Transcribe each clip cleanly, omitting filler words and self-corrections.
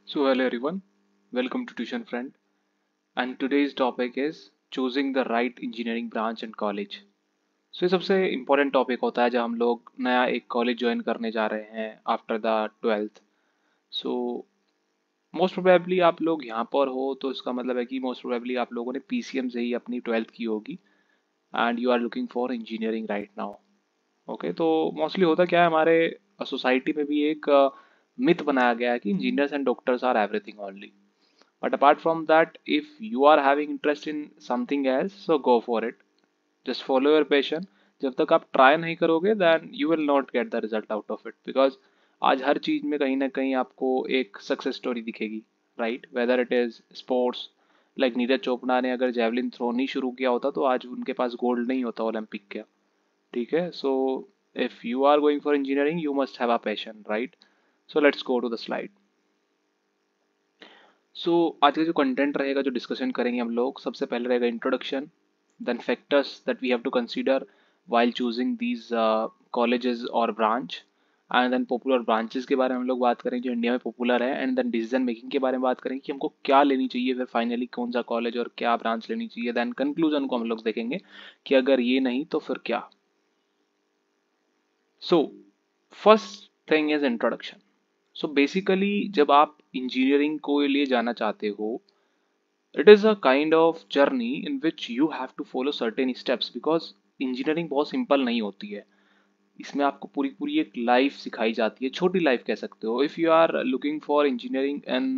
So hello everyone, welcome to Tuition Friend and today's topic is choosing the right engineering branch and college. So ये सबसे important topic होता है जब हम लोग नया एक college join करने जा रहे हैं after the 12th. So most probably आप लोग यहाँ पर हो तो इसका मतलब है कि most probably आप लोगों ने PCM से ही अपनी 12th की होगी and you are looking for engineering right now. Okay तो मोस्टली होता क्या है हमारे सोसाइटी में भी एक मिथ बनाया गया है कि engineers and doctors are everything only but apart from that if you are having interest in something else so go for it just follow your passion जब तक आप ट्राई नहीं करोगे then you will not get the result out of it because आज हर चीज़ में कहीं ना कहीं आपको एक सक्सेस स्टोरी दिखेगी right whether it is sports like Neeraj Chopra ने अगर जेवलिन थ्रो नहीं शुरू किया होता तो आज उनके पास गोल्ड नहीं होता ओलंपिक का ठीक है so if you are going for engineering you must have a passion right so let's go to the slide so आज का जो कंटेंट रहेगा जो डिस्कशन करेंगे हम लोग सबसे पहले रहेगा introduction then factors that we have to consider while choosing these colleges और branch and then popular branches के बारे में हम लोग बात करेंगे जो इंडिया में पॉपुलर है एंड देन डिसीजन मेकिंग के बारे में बात करेंगे कि हमको क्या लेनी चाहिए फिर फाइनली कौन सा कॉलेज और क्या ब्रांच लेनी चाहिए देन कंक्लूजन को हम लोग देखेंगे कि अगर ये नहीं तो फिर क्या so first thing is introduction so basically जब आप इंजीनियरिंग को लिए जाना चाहते हो it is a kind of journey in which you have to follow certain steps because engineering बहुत सिंपल नहीं होती है इसमें आपको पूरी पूरी एक लाइफ सिखाई जाती है छोटी लाइफ कह सकते हो if you are looking for engineering in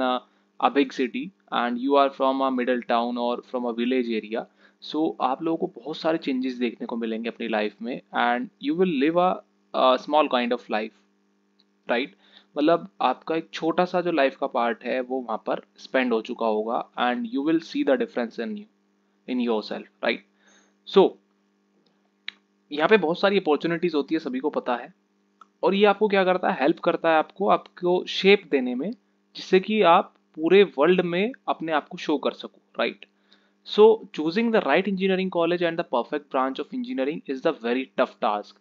a big city and you are from a middle town और from a village area so आप लोगों को बहुत सारे चेंजेस देखने को मिलेंगे अपनी लाइफ में and you will live a small kind of life right मतलब आपका एक छोटा सा जो लाइफ का पार्ट है वो वहाँ पर स्पेंड हो चुका होगा and you will see the difference in your self right so यहाँ पे बहुत सारी अपॉर्चुनिटीज होती है सभी को पता है और ये आपको क्या करता है हेल्प करता है आपको आपको शेप देने में जिससे कि आप पूरे वर्ल्ड में अपने आप को शो कर सको right so choosing the right engineering college and the perfect branch of engineering is the very tough task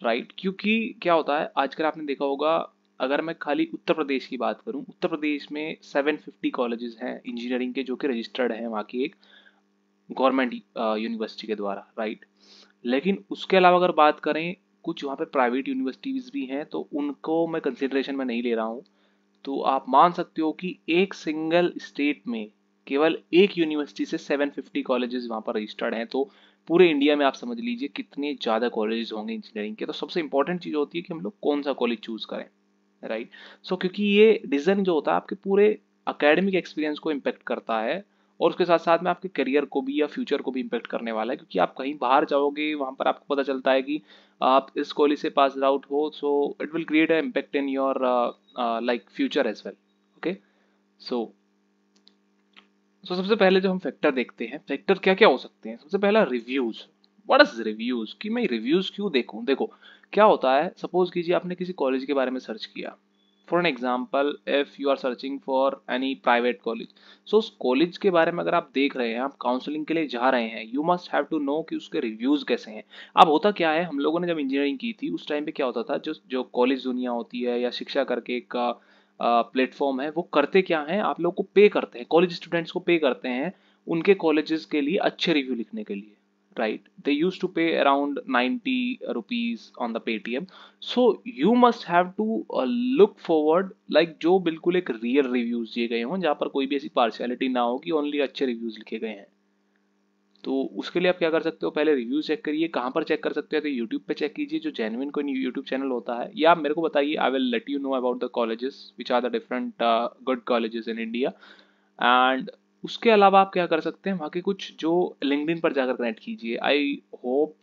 right क्योंकि क्या होता है आजकल आपने देखा होगा अगर मैं खाली उत्तर प्रदेश की बात करूं उत्तर प्रदेश में 750 कॉलेजेस हैं इंजीनियरिंग के जो कि रजिस्टर्ड हैं वहाँ की एक गवर्नमेंट यूनिवर्सिटी के द्वारा राइट लेकिन उसके अलावा अगर बात करें कुछ वहाँ पे प्राइवेट यूनिवर्सिटीज़ भी हैं तो उनको मैं कंसिडरेशन में नहीं ले रहा हूँ तो आप मान सकते हो कि एक सिंगल स्टेट में केवल एक यूनिवर्सिटी से 750 कॉलेजेस वहाँ पर रजिस्टर्ड हैं तो पूरे इंडिया में आप समझ लीजिए कितने ज़्यादा कॉलेजेस होंगे इंजीनियरिंग के तो सबसे इंपॉर्टेंट चीज़ होती है कि हम लोग कौन सा कॉलेज चूज़ करें राइट सो क्योंकि ये डिसीजन जो होता है आपके पूरे अकेडमिक एक्सपीरियंस को इम्पेक्ट करता है और उसके साथ साथ में आपके करियर को भी या फ्यूचर को भी इम्पेक्ट करने वाला है क्योंकि आप कहीं बाहर जाओगे वहाँ पर आपको पता चलता है कि आप इस कॉलेज से पास आउट हो so it will create a impact in your like future as well okay so सबसे पहले जो हम फैक्टर देखते हैं फैक्टर क्या क्या हो सकते हैं सबसे पहला रिव्यूज व्हाट इज रिव्यूज कि मैं रिव्यूज क्यों देखूं देखो क्या होता है सपोज कीजिए आपने किसी कॉलेज के बारे में सर्च किया for an example if you are searching for any private college so उस कॉलेज के बारे में अगर आप देख रहे हैं आप काउंसलिंग के लिए जा रहे हैं you must have to know कि उसके रिव्यूज कैसे हैं अब होता क्या है हम लोगों ने जब इंजीनियरिंग की थी उस टाइम पे क्या होता था जो जो कॉलेज दुनिया होती है या शिक्षा करके एक प्लेटफॉर्म है वो करते क्या हैं आप लोग को पे करते हैं कॉलेज स्टूडेंट्स को पे करते हैं उनके कॉलेजेस के लिए अच्छे रिव्यू लिखने के लिए right they used to pay around 90 rupees on the paytm so you must have to look forward like जो बिल्कुल एक रियल रिव्यूज दिए गए हों जहाँ पर कोई भी ऐसी पार्शियलिटी ना हो कि ओनली अच्छे रिव्यूज लिखे गए हैं तो उसके लिए आप क्या कर सकते हो पहले रिव्यू चेक करिए कहाँ पर चेक कर सकते हो तो यूट्यूब पे चेक कीजिए जो जेन्युइन कोई यूट्यूब चैनल होता है या आप मेरे को बताइए I will let you know about the colleges which are the different good colleges in India and उसके अलावा आप क्या कर सकते हैं वहाँ के कुछ जो लिंक्डइन पर जाकर कनेक्ट कीजिए आई होप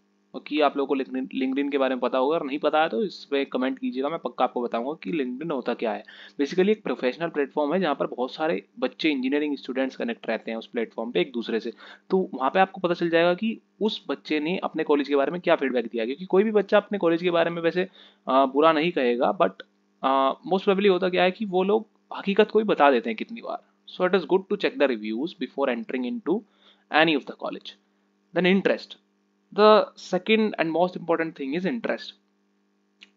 कि आप लोगों को लिंक्डइन के बारे में पता होगा और नहीं पता है तो इस पर कमेंट कीजिएगा मैं पक्का आपको बताऊंगा कि लिंक्डइन होता क्या है बेसिकली एक प्रोफेशनल प्लेटफॉर्म है जहाँ पर बहुत सारे बच्चे इंजीनियरिंग स्टूडेंट्स कनेक्ट रहते हैं उस प्लेटफॉर्म पे एक दूसरे से तो वहाँ पे आपको पता चल जाएगा कि उस बच्चे ने अपने कॉलेज के बारे में क्या फीडबैक दिया क्योंकि कोई भी बच्चा अपने कॉलेज के बारे में वैसे बुरा नहीं कहेगा बट मोस्ट प्रोबेबली होता क्या है कि वो लोग हकीकत को ही बता देते हैं कितनी बार so it is good to check the reviews before entering into any of the college then interest the second and most important thing is interest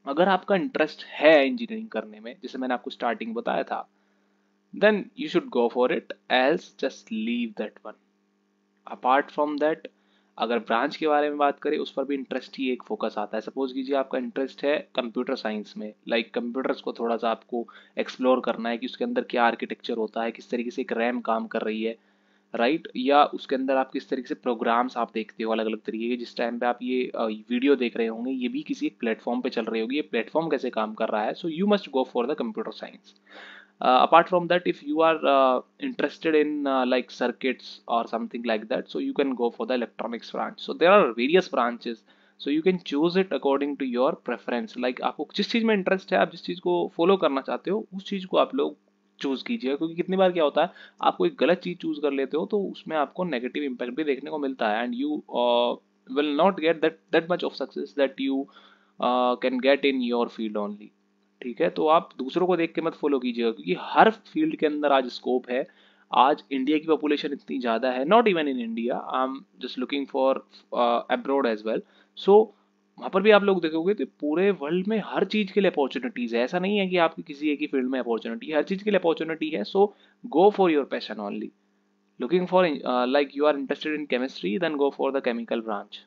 अगर आपका इंटरेस्ट है इंजीनियरिंग करने में जैसे मैंने आपको स्टार्टिंग बताया था then you should go for it, else just leave that one. Apart from that, अगर ब्रांच के बारे में बात करें, उस पर भी इंटरेस्ट ही एक फोकस आता है. सपोज कीजिए आपका इंटरेस्ट है कंप्यूटर साइंस में, लाइक कंप्यूटर्स को थोड़ा सा आपको एक्सप्लोर करना है कि उसके अंदर क्या आर्किटेक्चर होता है, किस तरीके से एक रैम काम कर रही है, राइट, या उसके अंदर आप किस तरीके से प्रोग्राम्स आप देखते हो अलग अलग तरीके के. जिस टाइम पे आप ये वीडियो देख रहे होंगे, ये भी किसी एक प्लेटफॉर्म पे चल रही होगी, ये प्लेटफॉर्म कैसे काम कर रहा है. सो you must go for the computer science. Apart from that, if you are interested in like circuits or something like that, so you can go for the electronics branch. So there are various branches, so you can choose it according to your preference. Like आपको जिस चीज़ में interest है, आप जिस चीज़ को follow करना चाहते हो, उस चीज़ को आप लोग चूज कीजिए. क्योंकि कितनी बार क्या होता है, आप कोई गलत चीज़ चूज कर लेते हो तो उसमें आपको नेगेटिव इम्पैक्ट भी देखने को मिलता है, and you will not get that much of success that you can get in your field only. ठीक है, तो आप दूसरों को देख के मत फॉलो कीजिएगा, क्योंकि हर फील्ड के अंदर आज स्कोप है. आज इंडिया की पॉपुलेशन इतनी ज़्यादा है, not even in India, I am just looking for abroad as well. So वहाँ पर भी आप लोग देखोगे तो पूरे वर्ल्ड में हर चीज़ के लिए अपॉर्चुनिटीज़ है. ऐसा नहीं है कि आपकी किसी एक ही फील्ड में अपॉर्चुनिटी है, हर चीज़ के लिए अपॉर्चुनिटी है. So go for your passion only. Looking for like you are interested in chemistry, then go for the chemical branch.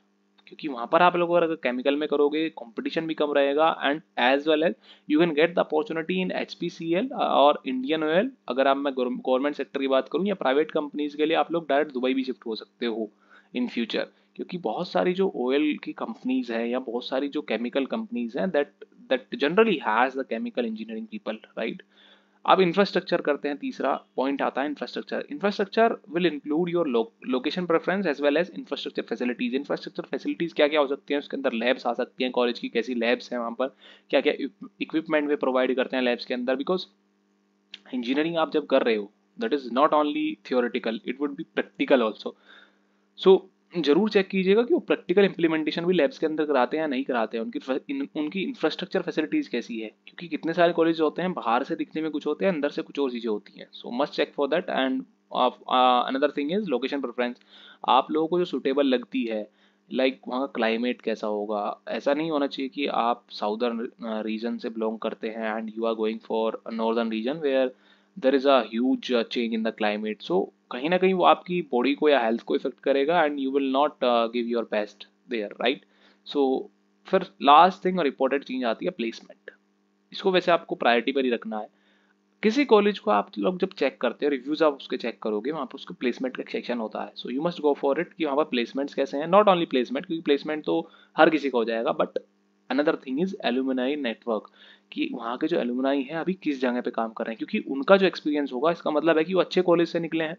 क्योंकि वहाँ पर आप लोग अगर केमिकल में करोगे, कंपटीशन भी कम रहेगा, and as well as you can get the opportunity in HPCL और इंडियन ऑयल. अगर आप, मैं गवर्नमेंट सेक्टर की बात करूँ या प्राइवेट कंपनीज के लिए, आप लोग डायरेक्ट दुबई भी शिफ्ट हो सकते हो इन फ्यूचर. क्योंकि बहुत सारी जो ऑयल की कंपनीज हैं या बहुत सारी जो केमिकल कंपनीज हैं, that that generally has the chemical engineering people, right. अब इंफ्रास्ट्रक्चर करते हैं, तीसरा पॉइंट आता है infrastructure. Infrastructure will include your location preference as well as infrastructure facilities. Infrastructure facilities क्या क्या हो सकती हैं, उसके अंदर लैब्स आ सकती हैं, कॉलेज की कैसी लैब्स हैं, वहाँ पर क्या क्या इक्विपमेंट वे प्रोवाइड करते हैं लैब्स के अंदर. बिकॉज इंजीनियरिंग आप जब कर रहे हो, that is not only theoretical, it would be practical also. So जरूर चेक कीजिएगा कि वो प्रैक्टिकल इंप्लीमेंटेशन भी लैब्स के अंदर कराते हैं या नहीं कराते हैं, उनकी इंफ्रास्ट्रक्चर फैसिलिटीज कैसी है. क्योंकि कितने सारे कॉलेज होते हैं, बाहर से दिखने में कुछ होते हैं, अंदर से कुछ और चीज़ें होती हैं. So must check for that. And another thing is location preference. आप लोगों को जो सुटेबल लगती है, लाइक वहाँ का क्लाइमेट कैसा होगा. ऐसा नहीं होना चाहिए कि आप साउदर्न रीजन से बिलोंग करते हैं and you are going for northern region where there is a huge change in the climate. So कहीं ना कहीं वो आपकी बॉडी को या हेल्थ को इफेक्ट करेगा, and you will not give your best there, right. So फिर लास्ट थिंग और इम्पोर्टेंट चीज़ आती है प्लेसमेंट. इसको वैसे आपको प्रायोरिटी पर ही रखना है. किसी कॉलेज को आप लोग जब चेक करते हो, रिव्यूज आप उसके चेक करोगे, वहाँ पर उसके प्लेसमेंट का सेक्शन होता है. सो you must go for it कि वहाँ पर प्लेसमेंट्स कैसे हैं. नॉट ओनली प्लेसमेंट, क्योंकि प्लेसमेंट तो हर किसी को हो जाएगा, but another thing is alumni network, कि वहाँ के जो एलुमनाई हैं अभी किस जगह पे काम कर रहे हैं. क्योंकि उनका जो एक्सपीरियंस होगा, इसका मतलब है कि वो अच्छे कॉलेज से निकले हैं.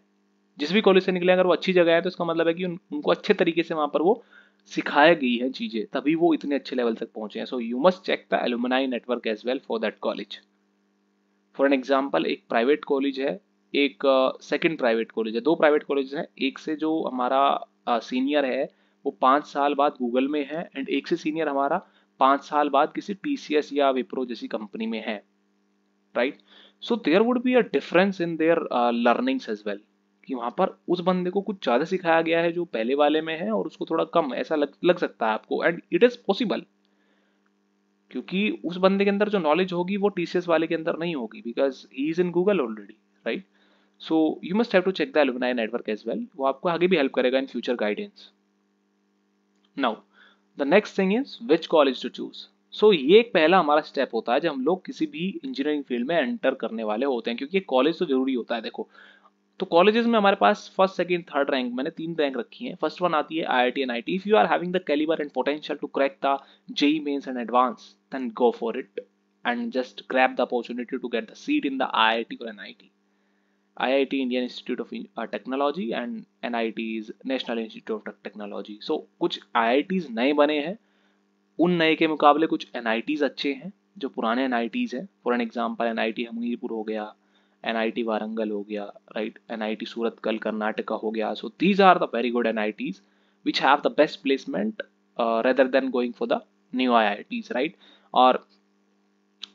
जिस भी कॉलेज से निकले, अगर वो अच्छी जगह है, तो इसका मतलब है कि उनको अच्छे तरीके से वहाँ पर वो सिखाया गई है चीज़ें, तभी वो इतने अच्छे लेवल तक पहुंचे हैं. So you must check the alumni network as well for that college. For an example, एक प्राइवेट कॉलेज है, एक सेकंड प्राइवेट कॉलेज है, दो प्राइवेट कॉलेज हैं. एक से जो हमारा सीनियर है वो 5 साल बाद गूगल में है, एंड एक से सीनियर हमारा 5 साल बाद किसी TCS या विप्रो जैसी कंपनी में है, right. So there would be a difference in their learnings as well, कि वहाँ पर उस बंदे को कुछ ज़्यादा सिखाया गया है जो पहले वाले में है, और उसको थोड़ा कम, ऐसा लग सकता है आपको, एंड इट इज़ पॉसिबल. क्योंकि उस बंदे के अंदर जो नॉलेज होगी वो TCS वाले के अंदर नहीं होगी, because he is in Google already, right. So you must have to check the alumni network as well. वो आपको आगे भी हेल्प करेगा in future guidance. Now the next thing is which college to choose. So ये एक पहला हमारा step होता है जब हम लोग किसी भी इंजीनियरिंग फील्ड में एंटर करने वाले होते हैं, क्योंकि कॉलेज तो जरूरी होता है. देखो, तो कॉलेजेस में हमारे पास फर्स्ट सेकंड थर्ड रैंक, मैंने 3 रैंक रखी है. फर्स्ट वन आती है IIT NIT. If you are having the calibre and potential to crack the JEE mains and advance, then go for it and just grab the opportunity to get the seat in the IIT और NIT. IIT Indian Institute of Technology and NIT is National Institute of Technology. So कुछ IITs नए बने हैं, उन नए के मुकाबले कुछ NITs अच्छे हैं जो पुराने NITs हैं. For an example, NIT Hamirpur हो गया, NIT वारंगल हो गया, राइट, NIT सूरतकल कर्नाटका हो गया. So these are the very good NITs which have the best placement rather than going for the new IITs, right. और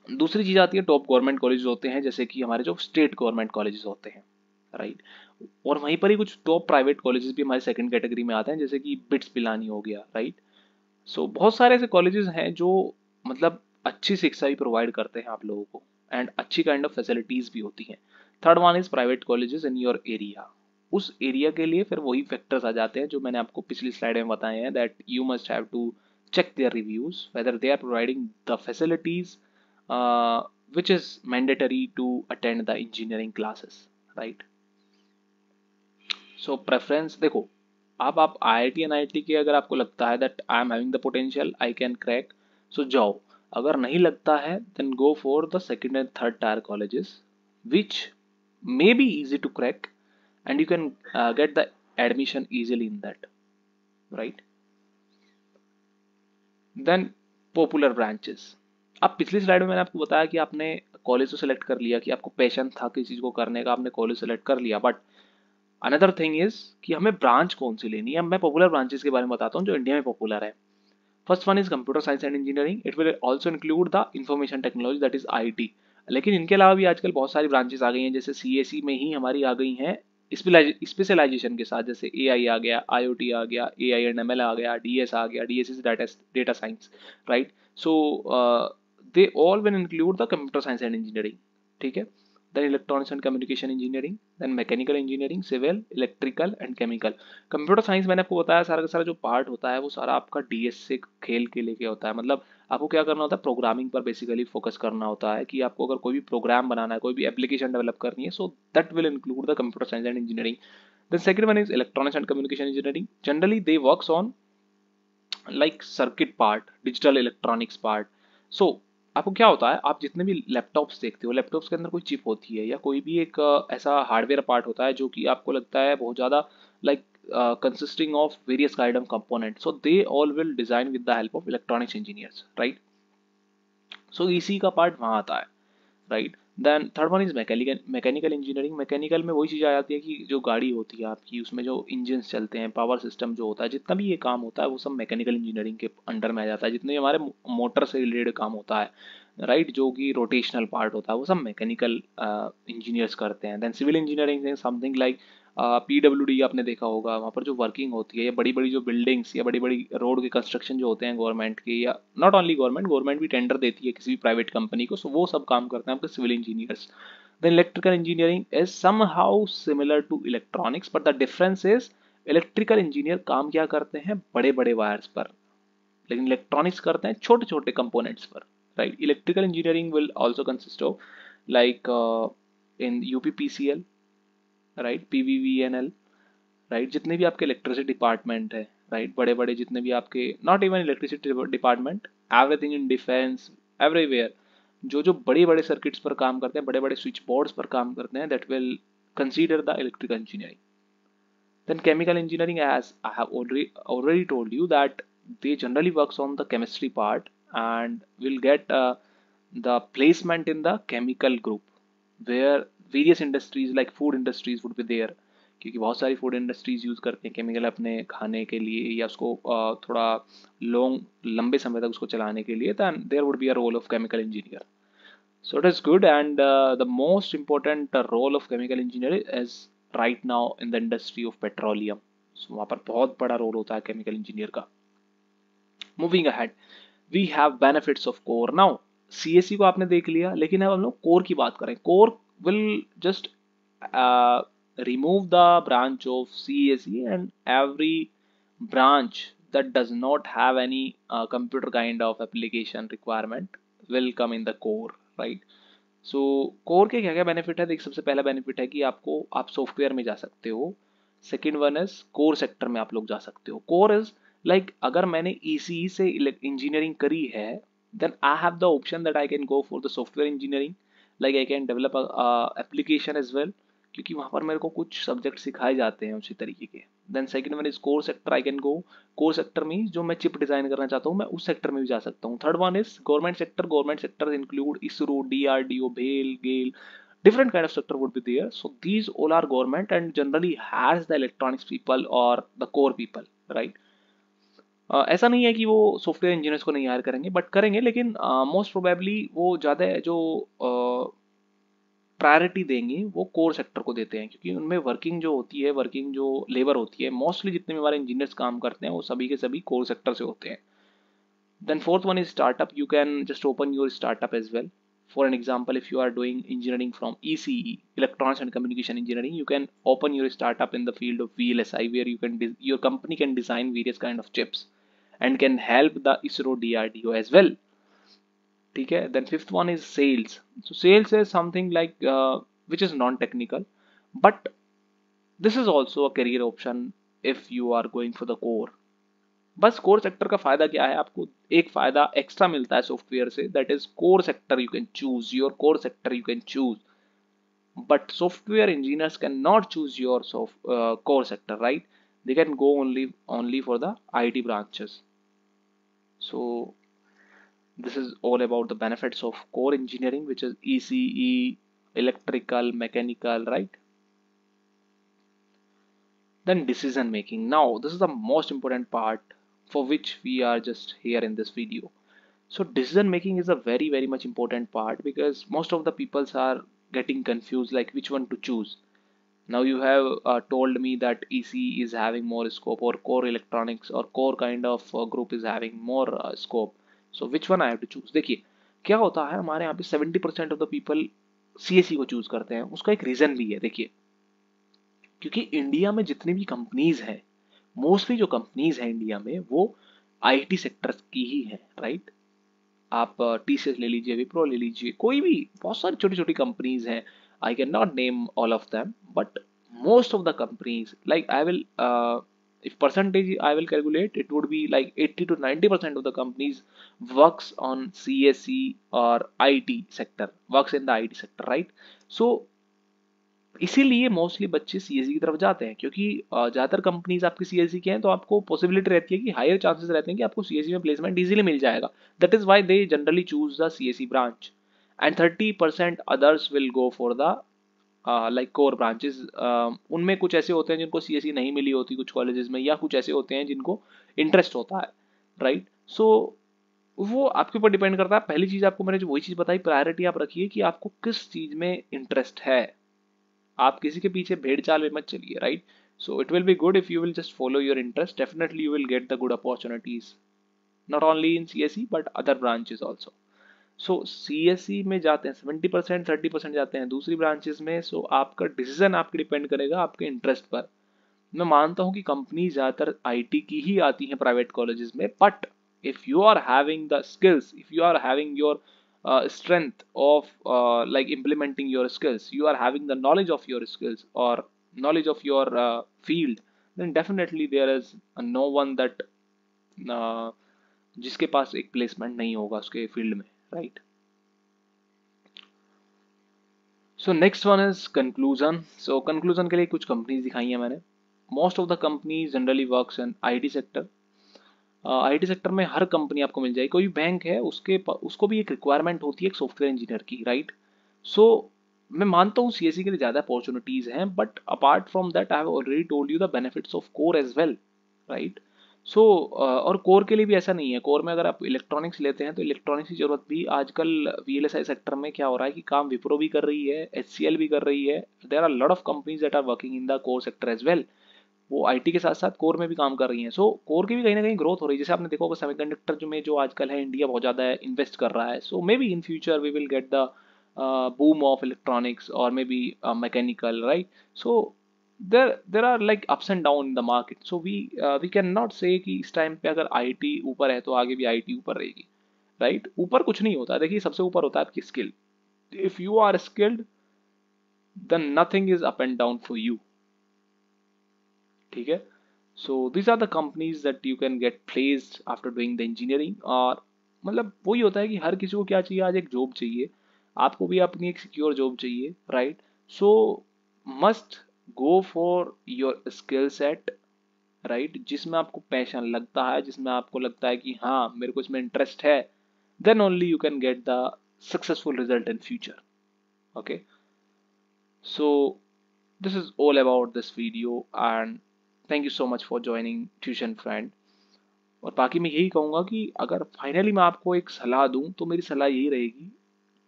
दूसरी चीज़ आती है टॉप गवर्नमेंट कॉलेज होते हैं, जैसे कि हमारे जो स्टेट गवर्नमेंट कॉलेजेस होते हैं, राइट. और वहीं पर ही कुछ टॉप प्राइवेट कॉलेजेस भी हमारे सेकंड कैटेगरी में आते हैं, जैसे कि बिट्स पिलानी हो गया, राइट. सो बहुत सारे ऐसे कॉलेजेस हैं जो मतलब अच्छी शिक्षा भी प्रोवाइड करते हैं आप लोगों को, एंड अच्छी काइंड ऑफ फैसिलिटीज भी होती हैं। Third one is private colleges in your area. उस एरिया के लिए फिर वही फैक्टर्स आ जाते हैं जो मैंने आपको पिछली स्लाइड में बताए हैं, that you must have to check their reviews whether they are providing the facilities which is mandatory to attend the engineering classes, right? So preference देखो, अब आप IIT NIT के अगर आपको लगता है that I am having the potential I can crack, so जाओ। अगर नहीं लगता है then go for the second and third tier colleges which may be easy to crack and you can get the admission easily in that, right? Then popular branches. अब पिछली slide में मैंने आपको बताया कि आपने कॉलेज तो सेलेक्ट कर लिया, कि आपको पैशन था किसी चीज़ को करने का, आपने कॉलेज सेलेक्ट कर लिया, बट अनदर थिंग इज कि हमें ब्रांच कौन सी लेनी है। मैं पॉपुलर ब्रांचेस के बारे में बताता हूँ जो इंडिया में पॉपुलर है। First one is computer science and engineering, it will also include the information technology, that is IT। लेकिन इनके अलावा भी आजकल बहुत सारी ब्रांचेस आ गई हैं, जैसे CSE में ही हमारी आ गई हैं स्पेशलाइजेशन के साथ, जैसे AI आ गया, IoT आ गया, AI एंड ML आ गया, DS आ गया, DS is data science, right? So they all will include the computer science and engineering, ठीक है? Then electronics and communication engineering, then mechanical engineering, civil, electrical and chemical. Computer science मैंने आपको बताया सारा का सारा जो पार्ट होता है वो सारा आपका DS से खेल के लेके होता है। मतलब आपको क्या करना होता है, प्रोग्रामिंग पर बेसिकली फोकस करना होता है कि आपको अगर कोई भी प्रोग्राम बनाना है, कोई भी एप्लीकेशन डेवलप करनी है, so that will include the computer science and engineering. Then second one is electronics and communication engineering. Generally they works on like circuit part, digital electronics part. So आपको क्या होता है, आप जितने भी लैपटॉप्स देखते हो, लैपटॉप्स के अंदर कोई चिप होती है या कोई भी एक ऐसा हार्डवेयर पार्ट होता है जो कि आपको लगता है बहुत ज़्यादा like consisting of various kind of components, so they all will design with the help of electronics engineers, right? So इसी का पार्ट वहाँ आता है, right? Then third one is mechanical engineering. Mechanical में वही चीज़ आ जाती है कि जो गाड़ी होती है आपकी, उसमें जो इंजन चलते हैं, पावर सिस्टम जो होता है, जितना भी ये काम होता है वो सब मैकेनिकल इंजीनियरिंग के अंडर में आ जाता है। जितने भी हमारे मोटर से रिलेटेड काम होता है, राइट, जो कि रोटेशनल पार्ट होता है, वो सब मैकेनिकल इंजीनियर्स करते हैं। Then civil engineering something like PWD आपने देखा होगा, वहाँ पर जो वर्किंग होती है, या बड़ी बड़ी जो बिल्डिंग्स या बड़ी बड़ी रोड के कंस्ट्रक्शन जो होते हैं गवर्नमेंट के, या नॉट ओनली गवर्नमेंट भी टेंडर देती है किसी भी प्राइवेट कंपनी को, सो वो सब काम करते हैं आपके civil engineers. Then electrical engineering is somehow similar to electronics, but the difference is electrical engineer काम क्या करते हैं, बड़े बड़े वायर्स पर, लेकिन इलेक्ट्रॉनिक्स करते हैं छोटे छोटे कंपोनेंट्स पर, right? Electrical engineering will also consist of like in UPPCL, right, PVVNL, right, जितने भी आपके इलेक्ट्रिसिटी डिपार्टमेंट है, राइट, बड़े बड़े जितने भी आपके, not even electricity department, everything in defence, everywhere, जो जो बड़े बड़े सर्किट्स पर काम करते हैं, बड़े बड़े स्विच बोर्ड्स पर काम करते हैं, that will consider the electrical engineering. Then chemical engineering, as I have already told you, that they generally works on the chemistry part and will get the placement in the chemical group, where various industries like food industries would be there, क्योंकि बहुत सारी food industries use करते हैं chemical अपने खाने के लिए, या उसको थोड़ा लंबे समय तक उसको चलाने के लिए, then there would be a role of chemical engineer. So it is good, and the most important role of chemical engineer is right now in the industry of petroleum. So वहाँ पर बहुत बड़ा रोल होता है chemical engineer का। Moving ahead, we have benefits of core. Now CSE को आपने देख लिया, लेकिन अब हम लोग कोर की बात करें। Core will just remove the branch of CSE, and every branch that does not have any computer kind of application requirement will come in the core, right? So core के क्या क्या बेनिफिट है, देख, सबसे पहला बेनिफिट है कि आप सॉफ्टवेयर में जा सकते हो। Second one is core sector में आप लोग जा सकते हो। कोर इज लाइक अगर मैंने ECE से इंजीनियरिंग करी है, then I have the option that I can go for the software engineering, like I can develop application as well, क्योंकि वहाँ पर मेरे को कुछ सब्जेक्ट सिखाए जाते हैं उसी तरीके के। Then second one is core sector, I can go core sector में जो मैं चिप डिजाइन करना चाहता हूँ मैं उस सेक्टर में भी जा सकता हूँ। Third one is government sector. Government sector include ISRO, DRDO, BHEL, GAIL, different kind of sector would be there. So these all are government and generally has the electronics people or the core people, right? ऐसा नहीं है कि वो software engineers को नहीं higher करेंगे, but करेंगे, लेकिन मोस्ट प्रोबेबली वो ज़्यादा जो प्रायोरिटी देंगे वो कोर सेक्टर को देते हैं, क्योंकि उनमें वर्किंग जो होती है, वर्किंग जो लेबर होती है, मोस्टली जितने भी हमारे इंजीनियर्स काम करते हैं वो सभी के सभी कोर सेक्टर से होते हैं। Then fourth one is startup, you can just open your startup as well, For an example, if you are doing engineering from ECE, electronics and communication engineering, you can open your startup in the field of VLSI, where you can your company can design various kind of chips and can help the ISRO DRDO as well. ठीक है. Then fifth one is sales. So sales is something like which is non-technical, but this is also a career option if you are going for the core. बस core sector का फायदा क्या है, आपको एक फायदा एक्स्ट्रा मिलता है सॉफ्टवेयर से, that is core sector you can choose, your core sector you can choose, but software engineers can not choose your core sector, right? They can go only for the IT branches. So this is all about the benefits of core engineering, which is ECE, electrical, mechanical, right? Then decision making. Now this is the most important part for which we are just here in this video. So decision making is a very much important part, because most of the peoples are getting confused like which one to choose. Now you have told me that EC is having more scope, or core electronics or core kind of group is having more scope. So which one I have to choose? देखिए क्या होता है, हमारे यहाँ पे 70% of the people CSE को choose करते हैं. उसका एक रीजन भी है. देखिए, क्योंकि इंडिया में जितनी भी कंपनीज हैं, मोस्टली जो कंपनीज हैं इंडिया में वो IT सेक्टर की ही है, राइट? आप TCS ले लीजिए, विप्रो ले लीजिए, कोई भी, बहुत सारी छोटी छोटी कंपनीज हैं. I can not name all of them, but most of the companies, like I will if percentage I will calculate, it would be like 80 to 90% of the companies works on CSE or IT sector, works in the IT sector, right? So इसीलिए mostly बच्चे CSE की तरफ जाते हैं, क्योंकि ज़्यादातर companies आपकी CSE के हैं, तो आपको पॉसिबिलिटी रहती है कि हायर चांसेस रहते हैं कि आपको CSE में प्लेसमेंट इजीली मिल जाएगा. That is why they generally choose the CSE branch, and 30% others will go for the like core branches. उनमें कुछ ऐसे होते हैं जिनको CSE नहीं मिली होती कुछ कॉलेजेस में, या कुछ ऐसे होते हैं जिनको इंटरेस्ट होता है, राइट? सो वो आपके ऊपर डिपेंड करता है. पहली चीज आपको मैंने जो वही चीज बताई, प्रायोरिटी आप रखिए कि आपको किस चीज में इंटरेस्ट है. आप किसी के पीछे भेड़ चाल में मत चलिए, right? So it will be good if you will just follow your interest. Definitely you will get the good opportunities, not only in CSE but other branches also. So CSE में जाते हैं 70%, 30% जाते हैं दूसरी ब्रांचेस में. सो आपका decision आपके depend करेगा आपके इंटरेस्ट पर. मैं मानता हूँ कि कंपनी ज्यादातर IT की ही आती हैं प्राइवेट कॉलेजेस में, but if you are having the skills, if you are having your strength of like implementing your skills, you are having the knowledge of your skills or knowledge of your field, then definitely there is no one that जिसके पास एक placement नहीं होगा उसके field में, right? So next one is conclusion. So conclusion के लिए कुछ companies दिखाई है मैंने. Most of the companies generally works in IT sector. IT sector में हर कंपनी आपको मिल जाएगी. कोई बैंक है उसको भी एक रिक्वायरमेंट होती है एक सॉफ्टवेयर इंजीनियर की, राइट? सो मैं मानता हूँ CSE के लिए ज़्यादा अपॉर्चुनिटीज हैं, but apart from that I have already told you the benefits of core as well, right? So और कोर के लिए भी ऐसा नहीं है. कोर में अगर आप इलेक्ट्रॉनिक्स लेते हैं तो इलेक्ट्रॉनिक्स की जरूरत भी आजकल VLSI सेक्टर में क्या हो रहा है कि काम विप्रो भी कर रही है, HCL भी कर रही है. There are lot of companies that are working in the core sector as well. वो IT के साथ साथ कोर में भी काम कर रही हैं. सो कोर की भी कहीं ना कहीं ग्रोथ हो रही है. जैसे आपने देखा होगा सेमीकंडक्टर जो में जो आजकल है, इंडिया बहुत ज़्यादा इन्वेस्ट कर रहा है. So maybe in future we will get the boom of electronics or maybe mechanical, right? So there are like ups and down in the market. So we cannot say कि इस time पे अगर IT ऊपर है तो आगे भी IT ऊपर रहेगी, राइट? ऊपर कुछ नहीं होता. देखिए सबसे ऊपर होता है आपकी skill. If you are skilled then nothing is up and down for you, ठीक है? So these are the companies that you can get placed after doing the engineering. और मतलब वही होता है कि हर किसी को क्या चाहिए, आज एक जॉब चाहिए, आपको भी अपनी एक सिक्योर जॉब चाहिए, right? So must go for your skill set, right? जिसमें आपको पैशन लगता है, जिसमें आपको लगता है कि हाँ मेरे को इसमें इंटरेस्ट है, then only you can get the successful result in future. Okay, so this is all about this video and thank you so much for joining Tuition Friend. और बाकी मैं यही कहूँगा कि अगर फाइनली मैं आपको एक सलाह दूँ तो मेरी सलाह यही रहेगी,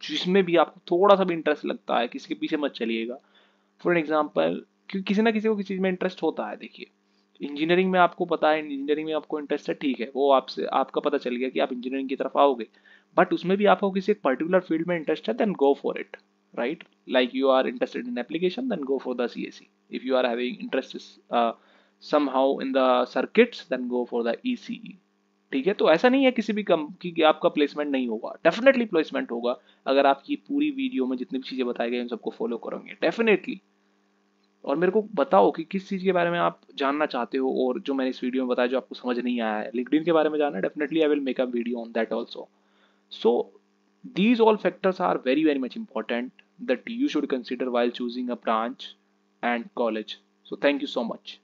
जिसमें भी आपको थोड़ा सा भी इंटरेस्ट लगता है किसी के पीछे मत चलिएगा. फॉर एन एग्जाम्पल, क्योंकि किसी ना किसी को किसी चीज़ में इंटरेस्ट होता है. देखिए इंजीनियरिंग में आपको पता है, इंजीनियरिंग में आपको इंटरेस्ट है, ठीक है, वो आपसे आपका पता चल गया कि आप इंजीनियरिंग की तरफ आओगे, बट उसमें भी आपको किसी एक पर्टिकुलर फील्ड में इंटरेस्ट है, then go for it, right? Like you are interested in application, then go for the CSE. If you are having interest somehow in the circuits, then go for the ECE. ठीक है, तो ऐसा नहीं है किसी भी कि आपका प्लेसमेंट नहीं होगा, डेफिनेटली प्लेसमेंट होगा अगर आपकी पूरी वीडियो में जितनी भी चीजें बताई गई उन सबको फॉलो करोगे, डेफिनेटली। और मेरे को बताओ कि किस चीज के बारे में आप जानना चाहते हो, और जो मैंने इस वीडियो में बताया जो आपको समझ नहीं आया है, लिंक्डइन के बारे में जानना, definitely I will make a video on that also. So these all factors are very very much important that you should consider while choosing a branch and college. So thank you so much.